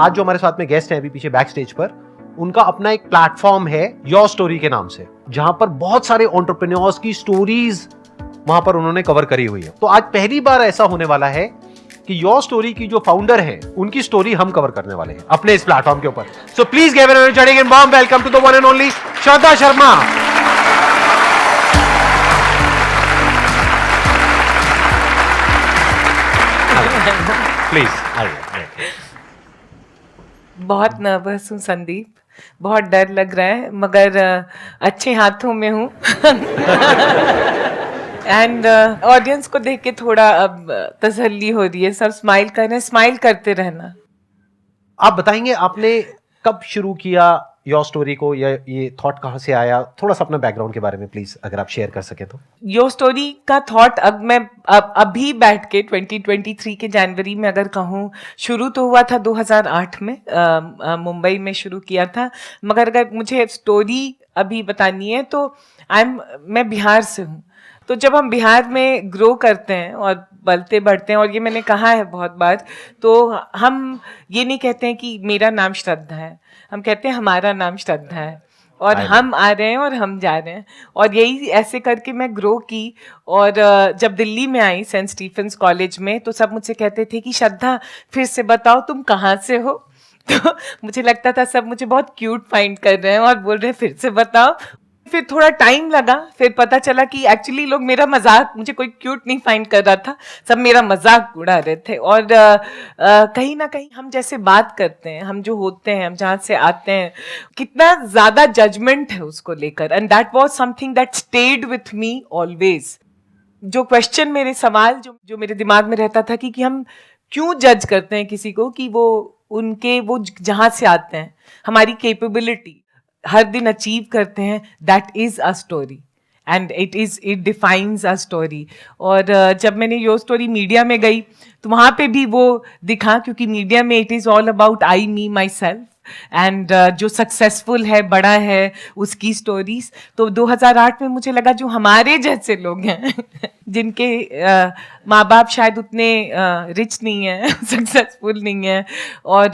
आज जो हमारे साथ में गेस्ट हैं अभी पीछे बैक स्टेज पर, उनका अपना एक प्लेटफॉर्म है योर स्टोरी के नाम से, जहां पर बहुत सारे एंटरप्रेन्योर्स की स्टोरीज वहां पर उन्होंने कवर करी हुई है। तो आज पहली बार ऐसा होने वाला है कि योर स्टोरी की जो फाउंडर है उनकी स्टोरी हम कवर करने वाले हैं अपने इस प्लेटफॉर्म के ऊपर। So please give a energetic and warm welcome to the one and only Shraddha Sharma. Please आइए। बहुत नर्वस हूँ संदीप, बहुत डर लग रहा है, मगर अच्छे हाथों में हूँ। एंड ऑडियंस को देख के थोड़ा अब तसल्ली हो रही है। सब स्माइल कर रहे हैं, स्माइल करते रहना। आप बताएंगे आपने कब शुरू किया योर स्टोरी को, या ये थॉट कहां से आया? थोड़ा सा अपना बैकग्राउंड के बारे में प्लीज अगर आप शेयर कर सके तो। योर स्टोरी का थॉट अब मैं अभी बैठ के 2023 के जनवरी में अगर कहूँ, शुरू तो हुआ था 2008 में, मुंबई में शुरू किया था। मगर अगर मुझे स्टोरी अभी बतानी है तो मैं बिहार से हूँ। तो जब हम बिहार में ग्रो करते हैं और बढ़ते बढ़ते हैं, और ये मैंने कहा है बहुत बार, तो हम ये नहीं कहते हैं कि मेरा नाम श्रद्धा है, हम कहते हैं हमारा नाम श्रद्धा है, और हम आ रहे हैं और हम जा रहे हैं। और यही ऐसे करके मैं ग्रो की। और जब दिल्ली में आई सेंट स्टीफेंस कॉलेज में, तो सब मुझसे कहते थे कि श्रद्धा फिर से बताओ तुम कहाँ से हो। तो मुझे लगता था सब मुझे बहुत क्यूट फाइंड कर रहे हैं और बोल रहे हैं फिर से बताओ। फिर थोड़ा टाइम लगा, फिर पता चला कि एक्चुअली लोग मेरा मजाक, मुझे कोई क्यूट नहीं फाइंड कर रहा था, सब मेरा मजाक उड़ा रहे थे। और कहीं ना कहीं हम जैसे बात करते हैं, हम जो होते हैं, हम जहाँ से आते हैं, कितना ज्यादा जजमेंट है उसको लेकर। And that was something that stayed with me always. जो क्वेश्चन, मेरे सवाल जो मेरे दिमाग में रहता था कि हम क्यों जज करते हैं किसी को, कि वो जहाँ से आते हैं, हमारी कैपेबिलिटी हर दिन अचीव करते हैं, that is a story and it defines a story. और जब मैंने योर स्टोरी मीडिया में गई तो वहाँ पे भी वो दिखा, क्योंकि मीडिया में it is all about I, me, my self, and जो सक्सेसफुल है, बड़ा है, उसकी स्टोरीज। तो 2008 में मुझे लगा जो हमारे जैसे लोग हैं जिनके माँ बाप शायद उतने रिच नहीं हैं, सक्सेसफुल नहीं हैं, और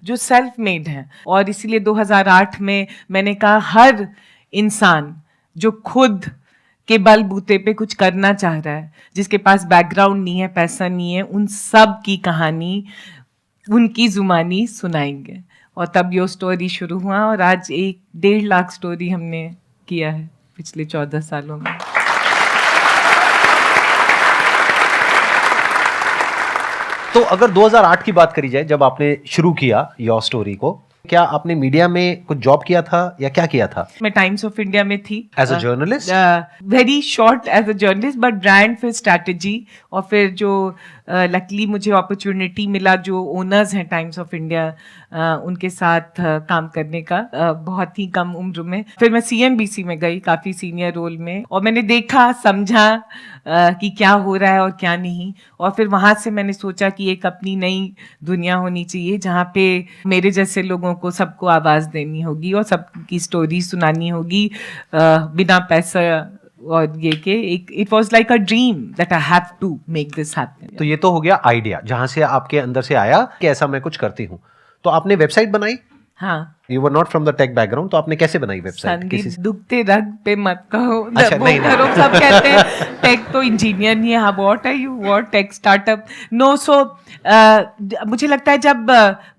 जो सेल्फ मेड हैं, और इसीलिए 2008 में मैंने कहा हर इंसान जो खुद के बलबूते पे कुछ करना चाह रहा है, जिसके पास बैकग्राउंड नहीं है, पैसा नहीं है, उन सब की कहानी, उनकी जुबानी सुनाएंगे। और तब योर स्टोरी शुरू हुआ, और आज 1.5 लाख स्टोरी हमने किया है पिछले 14 सालों में। तो अगर 2008 की बात करी जाए, जब आपने शुरू किया योर स्टोरी को, क्या आपने मीडिया में कुछ जॉब किया था या क्या किया था? मैं टाइम्स ऑफ इंडिया में थी as a journalist, very short as a journalist, but brand, फिर स्ट्रैटेजी, और फिर जो लकीली मुझे अपॉर्चुनिटी मिला जो ओनर्स हैं टाइम्स ऑफ इंडिया, उनके साथ काम करने का, बहुत ही कम उम्र में। फिर मैं CNBC में गई काफ़ी सीनियर रोल में, और मैंने देखा, समझा कि क्या हो रहा है और क्या नहीं। और फिर वहाँ से मैंने सोचा कि एक अपनी नई दुनिया होनी चाहिए, जहाँ पे मेरे जैसे लोगों को सबको आवाज़ देनी होगी और सबकी स्टोरी सुनानी होगी, बिना पैसा और ये के। It was like a dream that I have to make this happen. तो ये तो हो गया आइडिया, जहां से आपके अंदर से आया कि ऐसा मैं कुछ करती हूँ। तो आपने वेबसाइट बनाई? हाँ। You were not from the tech background, तो आपने कैसे बनाई वेबसाइट? संदीप, दुखते रग पे मत कहो। अच्छा, नहीं, करो, सब कहते हैं टेक तो इंजीनियर नहीं है। हाँ, what are you, what tech startup? No. So मुझे लगता है जब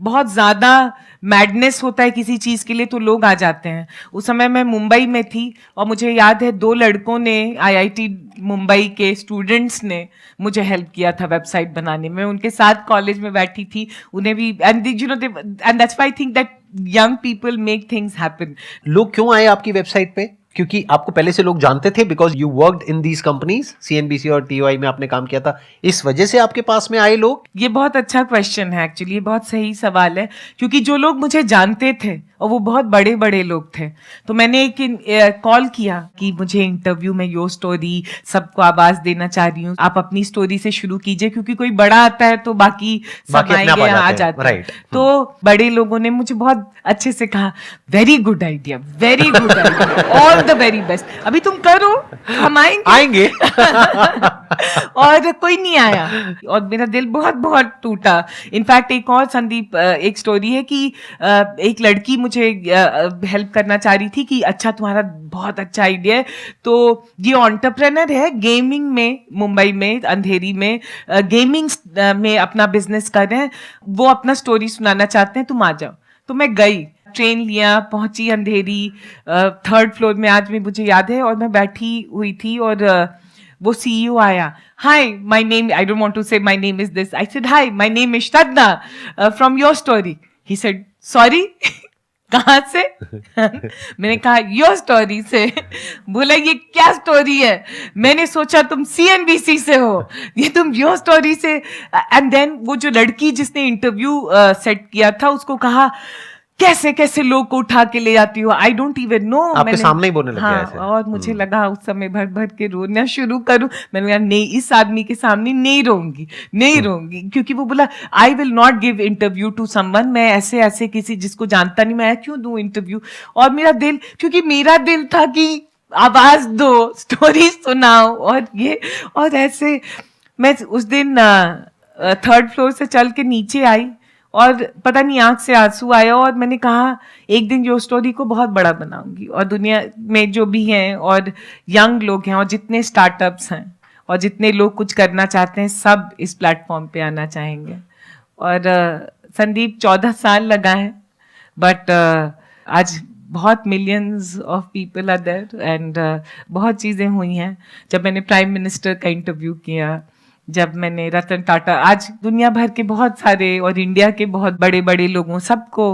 बहुत ज्यादा मैडनेस होता है किसी चीज के लिए तो लोग आ जाते हैं। उस समय मैं मुंबई में थी, और मुझे याद है 2 लड़कों ने, IIT मुंबई के स्टूडेंट्स ने मुझे हेल्प किया था वेबसाइट बनाने में। उनके साथ कॉलेज में बैठी थी, उन्हें भी, and you know, and that's why I think that young people make things happen. लोग क्यों आए आपकी वेबसाइट पे? क्योंकि आपको पहले से लोग जानते थे, because you worked in these companies, CNBC और TOI में आपने काम किया था, इस वजह से आपके पास में आए लोग? ये बहुत अच्छा क्वेश्चन है एक्चुअली, ये बहुत सही सवाल है, क्योंकि जो लोग मुझे जानते थे और वो बहुत बड़े बड़े लोग थे, तो मैंने एक कॉल किया कि मुझे इंटरव्यू में योर स्टोरी, सबको आवाज देना चाह रही हूँ, आप अपनी स्टोरी से शुरू कीजिए, क्योंकि कोई बड़ा आता है तो बाकी सब आएंगे, आ जाते हैं। तो बड़े लोगों ने मुझे बहुत अच्छे से कहा, very good idea, very good idea, all the very best. अभी तुम करो, हम आएंगे। और कोई नहीं आया और मेरा दिल बहुत बहुत टूटा। इनफैक्ट एक और संदीप एक स्टोरी है कि एक लड़की मुझे हेल्प करना चाह रही थी कि अच्छा तुम्हारा बहुत अच्छा आइडिया है, तो ये एंटरप्रेन्योर है गेमिंग में, मुंबई में अंधेरी में गेमिंग में अपना बिजनेस कर रहे हैं, वो अपना स्टोरी सुनाना चाहते हैं, तुम आ जाओ। तो मैं गई, ट्रेन लिया, पहुंची अंधेरी, 3rd फ्लोर में, आज भी मुझे याद है, और मैं बैठी हुई थी और वो सीईओ आया। Hi my name, I don't want to say my name is this, I said hi my name is Shraddha from YourStory. He said sorry कहाँ से? मैंने कहा योर स्टोरी से। बोला ये क्या स्टोरी है? मैंने सोचा तुम CNBC से हो, ये तुम योर स्टोरी से। एंड देन वो जो लड़की जिसने इंटरव्यू सेट किया था उसको कहा कैसे कैसे लोग को उठा के ले जाती हो, आई डोंट इवन नो। आपके सामने ही बोलने लग गया ऐसे। और मुझे लगा उस समय भर भर के रोना शुरू करूं। मैंने कहा नहीं, इस आदमी के सामने नहीं रोऊंगी, क्योंकि वो बोला I will not give interview to someone, मैं ऐसे ऐसे किसी जिसको जानता नहीं मैं क्यों दूं इंटरव्यू। और मेरा दिल, क्योंकि मेरा दिल था कि आवाज दो, स्टोरी सुनाओ, और ये और ऐसे। मैं उस दिन 3rd फ्लोर से चल के नीचे आई और पता नहीं आंख से आंसू आया, और मैंने कहा एक दिन यो स्टोरी को बहुत बड़ा बनाऊंगी, और दुनिया में जो भी हैं और यंग लोग हैं और जितने स्टार्टअप्स हैं और जितने लोग कुछ करना चाहते हैं सब इस प्लेटफॉर्म पे आना चाहेंगे। और संदीप 14 साल लगा है, बट आज बहुत millions of people are there, and बहुत चीज़ें हुई हैं। जब मैंने प्राइम मिनिस्टर का इंटरव्यू किया, जब मैंने रतन टाटा, आज दुनिया भर के बहुत सारे और इंडिया के बहुत बड़े बड़े लोगों सबको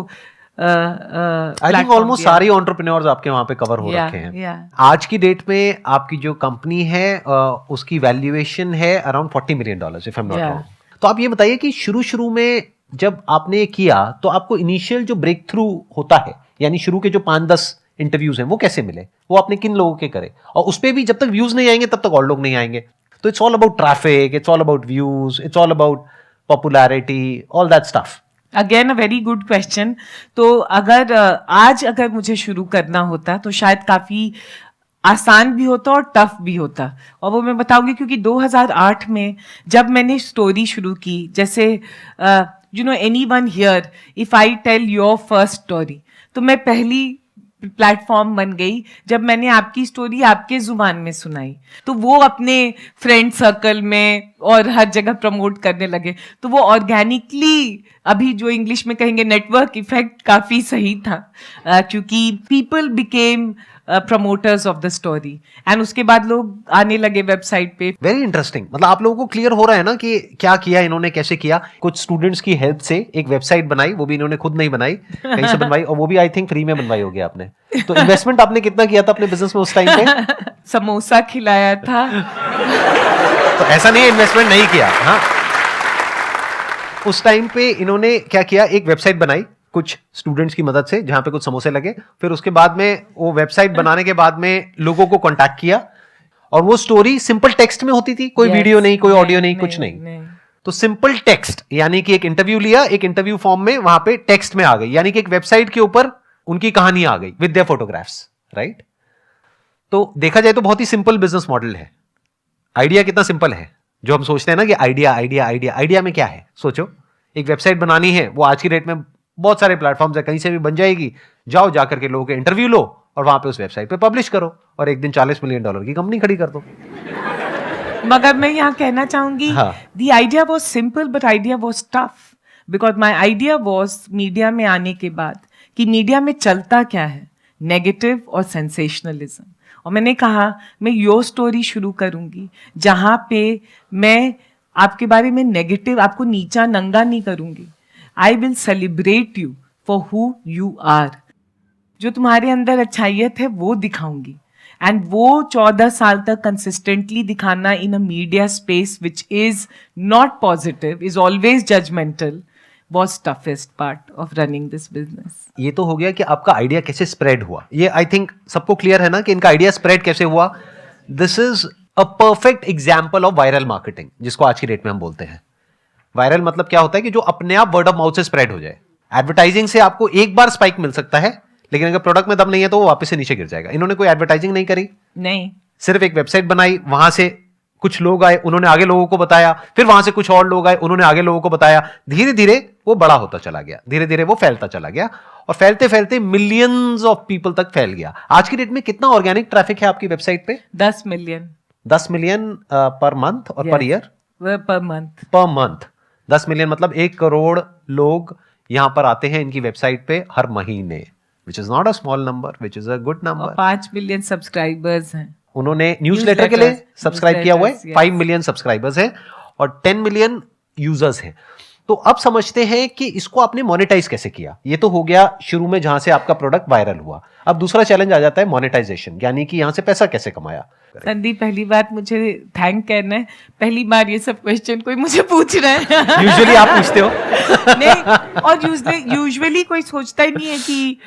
आई थिंक ऑलमोस्ट सारे एंटरप्रेन्योर्स आपके वहां पे कवर हो रखे हैं। आज की डेट में आपकी जो कंपनी है उसकी वैल्यूएशन है around $40 million if I am not wrong. तो आप ये बताइए कि शुरू में जब आपने ये किया तो आपको इनिशियल जो ब्रेक थ्रू होता है, यानी शुरू के जो 5-10 इंटरव्यूज हैं वो कैसे मिले, वो आपने किन लोगों के करे, और उस पे भी जब तक व्यूज नहीं आएंगे तब तक और लोग नहीं आएंगे। तो it's all about traffic, it's all about views, it's all about popularity, all that stuff. Again a very good question. तो अगर मुझे शुरू करना होता तो शायद काफी आसान भी होता और टफ भी होता, और वो मैं बताऊंगी क्योंकि 2008 में जब मैंने स्टोरी शुरू की, जैसे you know anyone here if I tell your first story, तो मैं पहली प्लेटफॉर्म बन गई जब मैंने आपकी स्टोरी आपके जुबान में सुनाई, तो वो अपने फ्रेंड सर्कल में और हर जगह प्रमोट करने लगे। तो वो ऑर्गेनिकली, अभी जो इंग्लिश में कहेंगे नेटवर्क इफेक्ट, काफी सही था, क्योंकि people became promoters of the story, and उसके बाद लोग आने लगे वेबसाइट पे। Very interesting. मतलब आप लोगों को क्लियर हो रहा है ना कि क्या किया इन्होंने, कैसे किया। कुछ स्टूडेंट्स की हेल्प से एक वेबसाइट बनाई, वो भी इन्होंने खुद नहीं बनाई, कहीं से बनवाई, और वो भी आई थिंक फ्री में बनवाई होगी आपने। तो इन्वेस्टमेंट आपने कितना किया था अपने बिजनेस में उस टाइम पे? समोसा खिलाया था। तो ऐसा नहीं है इन्वेस्टमेंट नहीं किया। हाँ, उस टाइम पे इन्होंने क्या किया, एक वेबसाइट बनाई कुछ स्टूडेंट्स की मदद से, जहां पे कुछ समोसे लगे। फिर उसके बाद में वो वेबसाइट बनाने के बाद में लोगों को कांटेक्ट किया, और वो स्टोरी सिंपल टेक्स्ट में होती थी, कोई वीडियो नहीं, कोई ऑडियो नहीं, कुछ नहीं। तो सिंपल टेक्स्ट, यानी कि एक इंटरव्यू लिया, एक इंटरव्यू फॉर्म में वहां पे टेक्स्ट में आ गई, यानी कि एक वेबसाइट के ऊपर उनकी कहानी आ गई विद देयर फोटोग्राफ्स, राइट। तो देखा जाए तो बहुत ही सिंपल बिजनेस मॉडल है। आइडिया कितना सिंपल है, जो हम सोचते हैं ना कि आइडिया में क्या है। सोचो, एक वेबसाइट बनानी है, वो आज की डेट में बहुत सारे प्लेटफॉर्म्स है, कहीं से भी बन जाएगी। जाओ, जाकर के लोगों के इंटरव्यू लो और वहां पे उस वेबसाइट पे पब्लिश करो, और एक दिन $40 million की कंपनी खड़ी कर दो। मगर मैं यहाँ कहना चाहूंगी, the idea was simple but idea was tough, because my idea was media में आने के बाद कि मीडिया में चलता क्या है, नेगेटिव और सेंसेशनलिज्म। और मैंने कहा मैं योर स्टोरी शुरू करूंगी जहां पे मैं आपके बारे में नेगेटिव, आपको नीचा नंगा नहीं करूंगी। I will celebrate you for who you are. जो तुम्हारे अंदर अच्छाइयत है वो दिखाऊंगी, एंड वो 14 साल तक कंसिस्टेंटली दिखाना in a media space which is not positive, is always judgmental, was toughest part of running this business. ये तो हो गया कि आपका आइडिया कैसे स्प्रेड हुआ। ये आई थिंक सबको क्लियर है ना कि इनका आइडिया स्प्रेड कैसे हुआ। This is a perfect example of viral marketing, जिसको आज की डेट में हम बोलते हैं। वायरल मतलब क्या होता है कि जो अपने आप वर्ड ऑफ माउथ से स्प्रेड हो जाए। एडवर्टाइजिंग से आपको एक बार स्पाइक मिल सकता है, लेकिन अगर प्रोडक्ट में दम नहीं है तो वो वापस से नीचे गिर जाएगा। इन्होंने कोई एडवर्टाइजिंग नहीं करी, नहीं, सिर्फ एक वेबसाइट बनाई, वहां से कुछ लोग आए, उन्होंने आगे लोगों को बताया, फिर वहां से कुछ और लोग आए, उन्होंने आगे लोगों को बताया, धीरे धीरे वो बड़ा होता चला गया, धीरे धीरे वो फैलता चला गया और फैलते फैलते मिलियंस ऑफ पीपल तक फैल गया। आज की डेट में कितना ऑर्गेनिक ट्रैफिक है आपकी वेबसाइट पे? 10 मिलियन। 10 मिलियन पर मंथ और per year? Per month. Per month 10 million मतलब 1 करोड़ लोग यहां पर आते हैं इनकी वेबसाइट पे हर महीने, विच is not a small number, which is a good number. 5 million subscribers हैं। उन्होंने न्यूज़लेटर के लिए सब्सक्राइब किया हुआ है, yes. 5 मिलियन सब्सक्राइबर्स हैं और 10 मिलियन यूजर्स हैं। तो अब समझते हैं कि इसको आपने मोनेटाइज कैसे किया। ये तो हो गया शुरू में जहां से आपका प्रोडक्ट वायरल हुआ। अब दूसरा चैलेंज आ जाता है मोनेटाइजेशन, यानी कि यहां से पैसा कैसे कमाया। संदीप, पहली बात मुझे थैंक कहना है, पहली बार ये सब क्वेश्चन कोई मुझे पूछ रहा है। यूजुअली आप पूछते हो। नहीं, और यूजुअली कोई सोचता ही नहीं है कि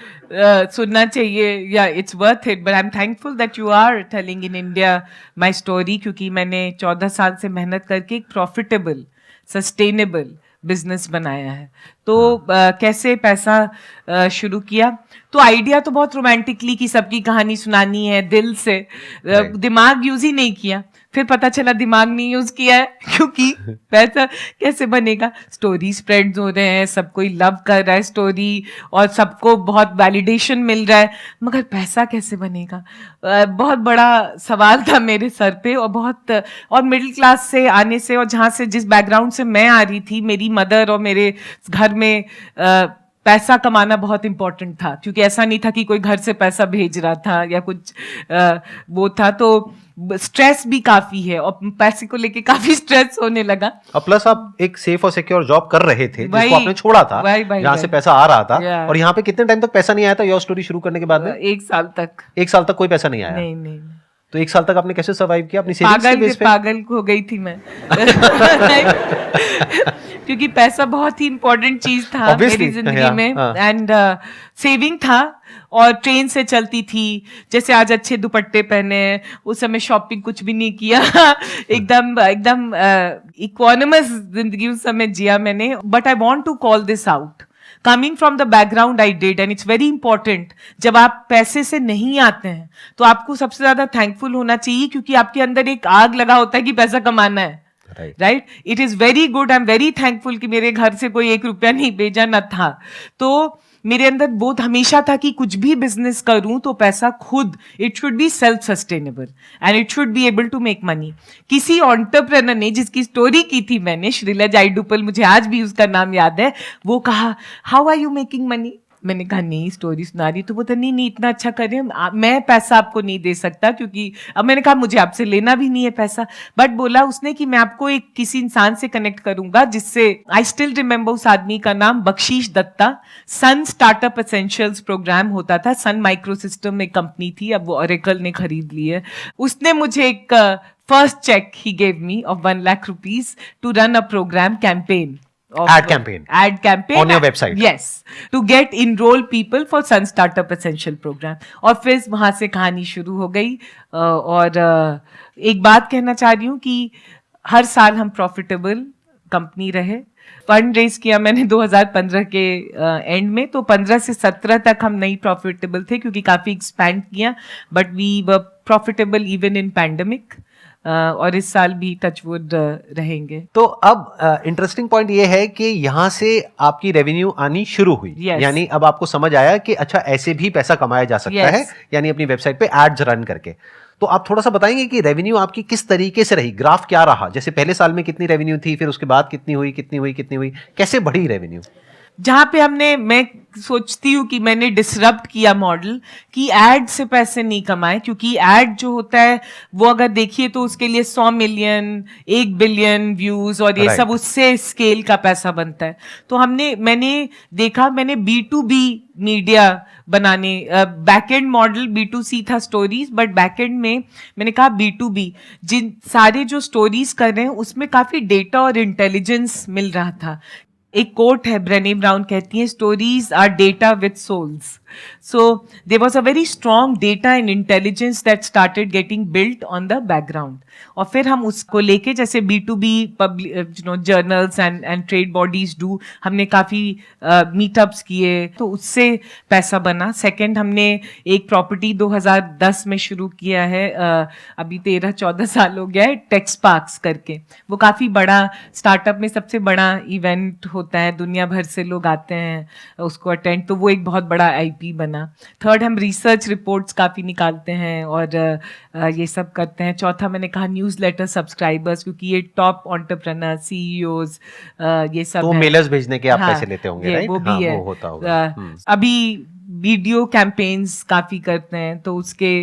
सुनना चाहिए या it's worth it, but I am thankful that you are telling in India my story, क्योंकि मैंने 14 साल से मेहनत करके एक प्रॉफिटेबल सस्टेनेबल बिजनेस बनाया है। तो कैसे पैसा शुरू किया, तो आइडिया तो बहुत रोमांटिकली कि सबकी कहानी सुनानी है दिल से, दिमाग यूज ही नहीं किया। फिर पता चला दिमाग नहीं यूज किया है, क्योंकि पैसा कैसे बनेगा। स्टोरी स्प्रेड हो रहे हैं, सब कोई लव कर रहा है स्टोरी और सबको बहुत वैलिडेशन मिल रहा है, मगर पैसा कैसे बनेगा, बहुत बड़ा सवाल था मेरे सर पे। और मिडिल क्लास से आने से, और जहाँ से जिस बैकग्राउंड से मैं आ रही थी, मेरी मदर और मेरे घर में पैसा कमाना बहुत इंपॉर्टेंट था, क्योंकि ऐसा नहीं था कि कोई घर से पैसा भेज रहा था या कुछ वो था। तो स्ट्रेस भी काफी है और पैसे को लेके काफी स्ट्रेस होने लगा। और प्लस आप एक सेफ और सिक्योर जॉब कर रहे थे जिसको आपने छोड़ा था, जहाँ से पैसा आ रहा था। और यहाँ पे कितने टाइम तक पैसा नहीं आया था योर स्टोरी शुरू करने के बाद में? 1 साल तक। 1 साल तक कोई पैसा नहीं आया? नहीं। तो 1 साल तक आपने कैसे सर्वाइव किया अपनी सेविंग्स के बेस पे? पागल हो गई थी मैं। क्योंकि पैसा बहुत ही इंपॉर्टेंट चीज था मेरी जिंदगी में, एंड सेविंग था और ट्रेन से चलती थी। जैसे आज अच्छे दुपट्टे पहने, उस समय शॉपिंग कुछ भी नहीं किया। एकदम इकोनॉमस जिंदगी उस समय जिया मैंने। But I want to call this out, coming from the background I did, and it's very important. जब आप पैसे से नहीं आते हैं तो आपको सबसे ज्यादा थैंकफुल होना चाहिए, क्योंकि आपके अंदर एक आग लगा होता है कि पैसा कमाना है। Right, it is very good, I am very thankful कि मेरे घर से कोई 1 रुपया नहीं भेजा न था। तो मेरे अंदर बोध हमेशा था कि कुछ भी बिजनेस करूं तो पैसा खुद, it should be self sustainable and it should be able to make money. किसी एंटरप्रेन्योर ने, जिसकी स्टोरी की थी मैंने, श्रीला जाइडुपल, मुझे आज भी उसका नाम याद है, वो कहा how are you making money. मैंने कहा नहीं, स्टोरी सुना रही। तो वो तो नहीं इतना अच्छा कर रहे हैं, मैं पैसा आपको नहीं दे सकता, क्योंकि अब मैंने कहा मुझे आपसे लेना भी नहीं है पैसा। बट बोला उसने कि मैं आपको एक किसी इंसान से कनेक्ट करूंगा, जिससे, आई स्टिल रिमेंबर उस आदमी का नाम, बख्शीश दत्ता। सन स्टार्टअप एसेंशियल्स प्रोग्राम होता था, सन माइक्रो सिस्टम में कंपनी थी, अब वो ओरेकल ने खरीद ली है। उसने मुझे एक फर्स्ट चेक ही gave me of 1 lakh rupees to run a programme campaign, ad campaign on your website, yes, to get enroll people for Sun Startup Essential program। और फिर वहां से कहानी शुरू हो गई। और एक बात कहना चाह रही हूँ कि हर साल हम प्रॉफिटेबल कंपनी रहे। फंड रेज किया मैंने 2015 के एंड में, तो 15 से 17 तक हम नहीं प्रॉफिटेबल थे, क्योंकि काफी एक्सपैंड किया, but we were profitable even in pandemic. और इस साल भी टचवुड रहेंगे। तो अब इंटरेस्टिंग पॉइंट ये है कि यहाँ से आपकी रेवेन्यू आनी शुरू हुई, yes. यानी अब आपको समझ आया कि अच्छा ऐसे भी पैसा कमाया जा सकता yes. है, यानी अपनी वेबसाइट पे एड्स रन करके। तो आप थोड़ा सा बताएंगे कि रेवेन्यू आपकी किस तरीके से रही, ग्राफ क्या रहा, जैसे पहले साल में कितनी रेवेन्यू थी, फिर उसके बाद कितनी हुई, कैसे बढ़ी रेवेन्यू? जहां पे मैं सोचती हूँ कि मैंने डिसरप्ट किया मॉडल, कि एड से पैसे नहीं कमाए, क्योंकि एड जो होता है वो अगर देखिए तो उसके लिए 100 मिलियन 1 बिलियन व्यूज और ये सब उससे स्केल का पैसा बनता है। तो मैंने देखा, मैंने B2B मीडिया बनाने, बैकएंड मॉडल B2C था स्टोरीज, बट बैकएंड में मैंने कहा B2B, जिन सारे जो स्टोरीज कर रहे हैं उसमें काफी डेटा और इंटेलिजेंस मिल रहा था। एक कोट है, ब्रेने ब्राउन कहती है, stories are data with souls. So there was a very strong data and intelligence that started getting built on the background. और फिर हम उसको लेके जैसे B2B journals and trade bodies do, हमने काफ़ी मीटअप्स किए तो उससे पैसा बना. सेकंड, हमने एक प्रॉपर्टी 2010 में शुरू किया है, अभी 13-14 साल हो गया है, टेक्स पार्क्स करके. वो काफ़ी बड़ा स्टार्टअप में सबसे बड़ा इवेंट होता है, दुनिया भर से लोग आते हैं उसको अटेंड, तो वो एक बहुत बड़ा आईपी बना. थर्ड, हम रिसर्च रिपोर्ट्स काफ़ी निकालते हैं और ये सब करते हैं. चौथा, मैंने कहा न्यूज़लेटर सब्सक्राइबर्स, क्योंकि ये टॉप एंटरप्रेन्योर सीईओज ये सब तो हैं. मेलर्स भेजने के आप हाँ, पैसे लेते होंगे, ये राइट? वो भी हाँ, है. वो होता होगा. अभी वीडियो कैंपेन्स काफ़ी करते हैं तो उसके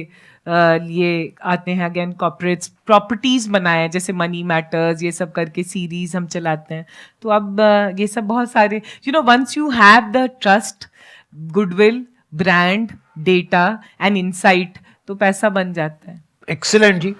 लिए आते हैं अगेन कॉर्पोरेट्स. प्रॉपर्टीज बनाए जैसे मनी मैटर्स, ये सब करके सीरीज हम चलाते हैं. तो अब ये सब बहुत सारे once you have the trust, goodwill, brand, data and insight, तो पैसा बन जाता है. एक्सीलेंट जी.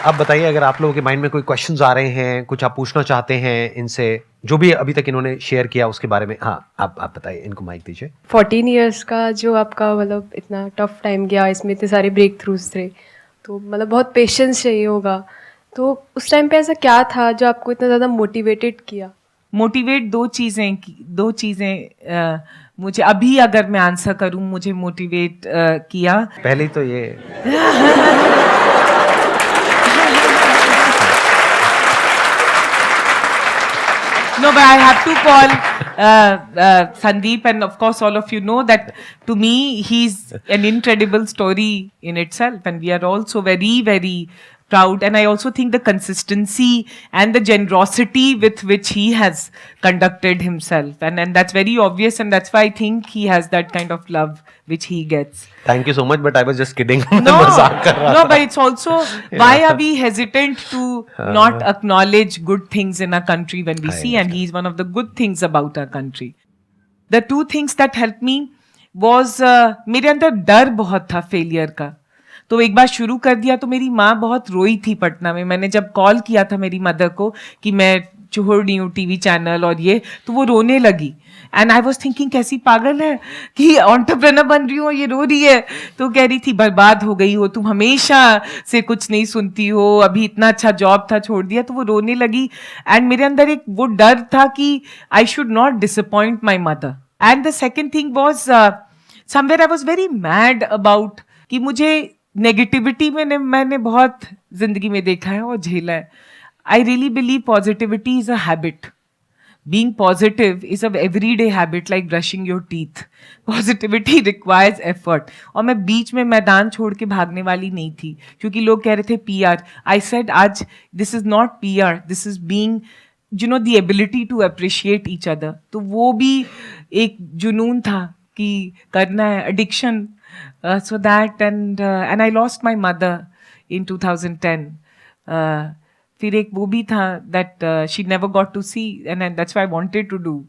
अब बताइए, अगर आप लोगों के माइंड में कोई क्वेश्चंस आ रहे हैं, कुछ आप पूछना चाहते हैं इनसे, जो भी अभी तक इन्होंने शेयर किया उसके बारे में. हाँ, आप बताइए, इनको माइक दीजिए. 14 इयर्स का जो आपका मतलब इतना टफ टाइम गया, इसमें इतने सारे ब्रेक थ्रूज थे, तो मतलब बहुत पेशेंस चाहिए होगा. तो उस टाइम पे ऐसा क्या था जो आपको इतना ज़्यादा मोटिवेटेड किया? मोटिवेट दो चीज़ें मुझे अभी अगर मैं आंसर करूं, मुझे मोटिवेट किया. पहले तो ये No, but I have to call Sandeep, and of course all of you know that to me he's an incredible story in itself, and we are also very, very proud. And I also think the consistency and the generosity with which he has conducted himself, and that's very obvious, and that's why I think he has that kind of love which he gets. Thank you so much, but I was just kidding. No, मजाक कर रहा no, था. but it's also why are we hesitant to not acknowledge good things in our country when we see, and he's one of the good things about our country. The two things that helped me was मेरे अंदर डर बहुत था failure का. तो एक बार शुरू कर दिया तो मेरी माँ बहुत रोई थी पटना में. मैंने जब कॉल किया था मेरी मदर को कि मैं छोड़ रही हूँ टीवी चैनल और ये, तो वो रोने लगी. एंड आई वॉज थिंकिंग कैसी पागल है कि एंटरप्रेन्योर बन रही हूँ, ये रो रही है. तो कह रही थी बर्बाद हो गई हो तुम, हमेशा से कुछ नहीं सुनती हो, अभी इतना अच्छा जॉब था छोड़ दिया. तो वो रोने लगी. एंड मेरे अंदर एक वो डर था कि I should not disappoint my mother. And the second thing was somewhere I was very mad about कि मुझे नेगेटिविटी में मैंने बहुत जिंदगी में देखा है और झेला है. I really believe positivity is a habit. Being positive is a everyday habit like brushing your teeth. Positivity requires effort. और मैं बीच में मैदान छोड़ के भागने वाली नहीं थी क्योंकि लोग कह रहे थे PR. I said आज this is not PR. This is being the ability to appreciate each other. तो वो भी एक जुनून था कि करना है, addiction. So that and I lost my mother in 2010. फिर एक वो भी था that she never got to see and that's why I wanted to do.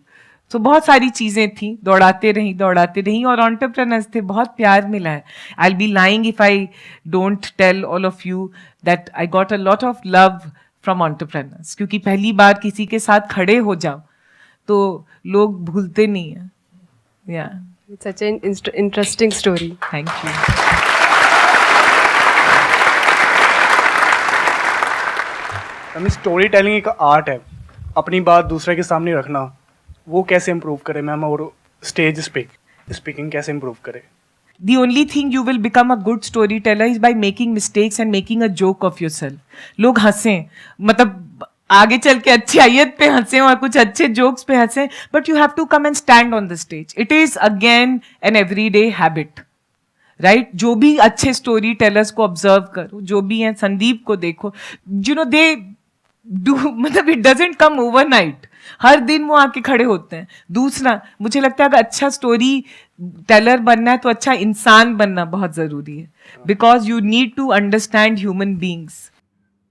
So बहुत सारी चीज़ें थी, दौड़ाते रहीं और एंटरप्रेन्योर्स थे, बहुत प्यार मिला है. I will be lying if I don't tell all of you that I got a lot of love from entrepreneurs, क्योंकि पहली बार किसी के साथ खड़े हो जाओ तो लोग भूलते नहीं हैं. या it's such an interesting story. Thank you. Story telling एक आर्ट है, अपनी बात दूसरे के सामने रखना, वो कैसे इम्प्रूव करे मैम, और स्टेज स्पीकिंग कैसे इम्प्रूव करे? The only thing you will become a good storyteller is by making mistakes and making a joke of yourself. लोग हंसें, मतलब आगे चल के अच्छाइयत पे हंसें और कुछ अच्छे जोक्स पे हंसें, but you have to come and stand on the stage. It is again an everyday habit. Right जो भी अच्छे स्टोरी टेलर्स को ऑब्जर्व करो, जो भी हैं, संदीप को देखो, दे डू, मतलब इट डजंट कम ओवरनाइट. हर दिन वो आके खड़े होते हैं. दूसरा, मुझे लगता है अगर अच्छा स्टोरी टेलर बनना है तो अच्छा इंसान बनना बहुत जरूरी है, because you need to understand human beings.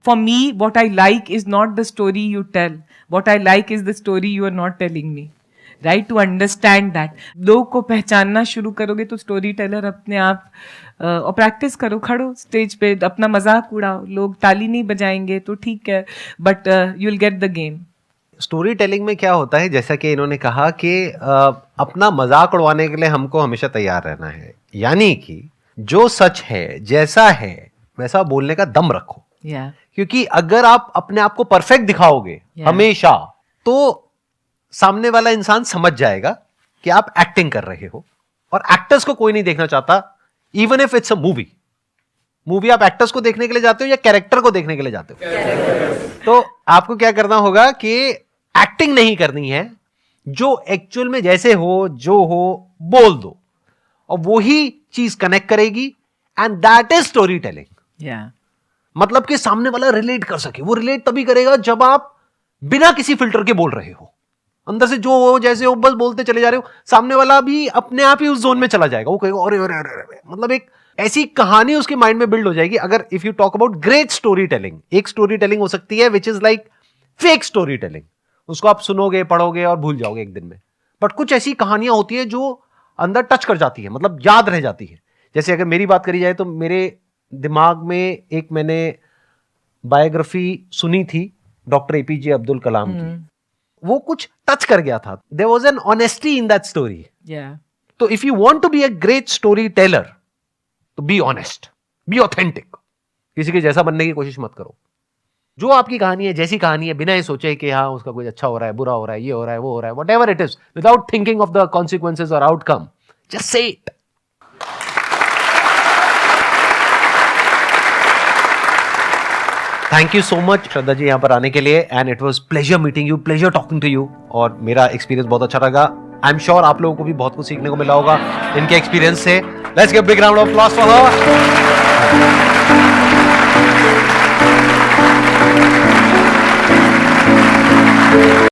For me what I like is not the story you tell, what I like is the story you are not telling me. Right, to understand that. लोग को पहचानना शुरू करोगे तो story teller अपने आप. और practice करो, खड़ो स्टेज पे, अपना मजाक उड़ाओ, लोग ताली नहीं बजाएंगे तो ठीक है, but you will get the game. Story telling में क्या होता है, जैसा कि इन्होंने कहा कि अपना मजाक उड़वाने के लिए हमको हमेशा तैयार रहना है, यानी कि जो सच है जैसा है वैसा बोलने का दम रखो। Yeah. क्योंकि अगर आप अपने आप को परफेक्ट दिखाओगे हमेशा, तो सामने वाला इंसान समझ जाएगा कि आप एक्टिंग कर रहे हो, और एक्टर्स को कोई नहीं देखना चाहता, even if it's a movie आप एक्टर्स को देखने के लिए जाते हो या कैरेक्टर को देखने के लिए जाते हो? तो आपको क्या करना होगा कि एक्टिंग नहीं करनी है, जो एक्चुअल में जैसे हो जो हो बोल दो, और वही चीज कनेक्ट करेगी, and that is story telling. मतलब कि सामने वाला रिलेट कर सके। वो रिलेट तभी करेगा जब आप बिना किसी फिल्टर के बोल रहे हो, अंदर से जो हो जैसे हो बस बोलते चले जा रहे हो, सामने वाला भी अपने आप ही उस जोन में चला जाएगा। वो कहेगा अरे अरे अरे अरे, मतलब एक ऐसी कहानी उसके माइंड में बिल्ड हो जाएगी। अगर if you talk about great story telling, एक स्टोरी टेलिंग हो सकती है which is like fake story telling, उसको आप सुनोगे पढ़ोगे और भूल जाओगे एक दिन में। बट कुछ ऐसी कहानियां होती है जो अंदर टच कर जाती है, मतलब याद रह जाती है। जैसे अगर मेरी बात करी जाए तो मेरे दिमाग में एक मैंने बायोग्राफी सुनी थी डॉक्टर एपीजे अब्दुल कलाम की, वो कुछ टच कर गया था। There was an honesty in that story. तो if you want to be a great story teller, तो बी ऑनेस्ट, बी ऑथेंटिक, किसी के जैसा बनने की कोशिश मत करो। जो आपकी कहानी है, जैसी कहानी है, बिना ये सोचे कि हाँ उसका कुछ अच्छा हो रहा है, बुरा हो रहा है, ये हो रहा है, वो हो रहा है, whatever it is, without thinking of the consequences और outcome, just say it. Thank you so much Shraddha ji यहाँ पर आने के लिए, and it was pleasure meeting you, pleasure talking to you, और मेरा एक्सपीरियंस बहुत अच्छा लगा। आई एम श्योर आप लोगों को भी बहुत कुछ सीखने को मिला होगा इनके एक्सपीरियंस से। Let's give big round of applause for her.